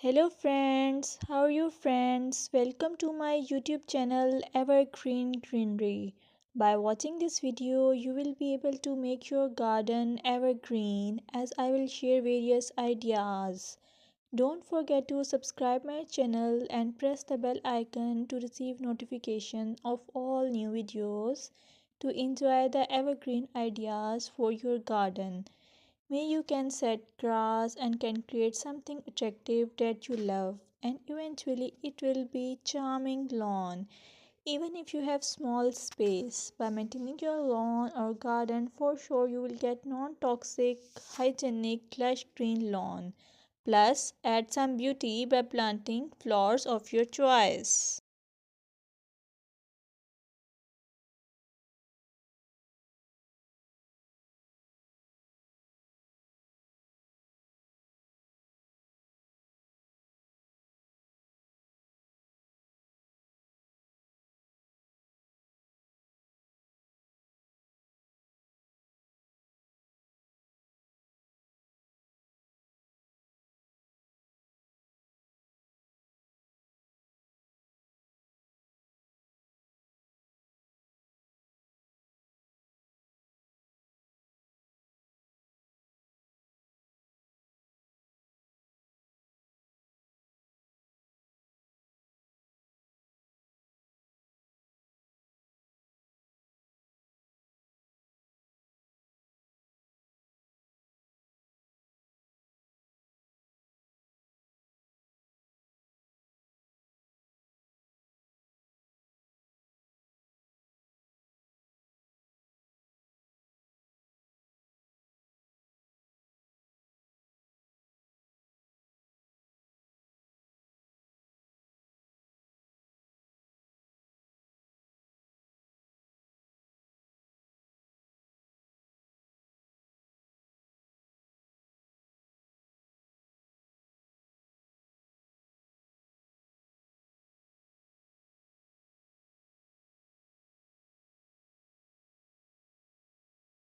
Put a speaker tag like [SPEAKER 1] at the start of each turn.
[SPEAKER 1] Hello friends, how are you friends? Welcome to my YouTube channel Evergreen Greenery. By watching this video, you will be able to make your garden evergreen as I will share various ideas. Don't forget to subscribe my channel and press the bell icon to receive notification of all new videos to enjoy the evergreen ideas for your garden. May you can set grass and can create something attractive that you love and eventually it will be charming lawn. Even if you have small space, by maintaining your lawn or garden for sure you will get non-toxic, hygienic, lush green lawn. Plus add some beauty by planting flowers of your choice.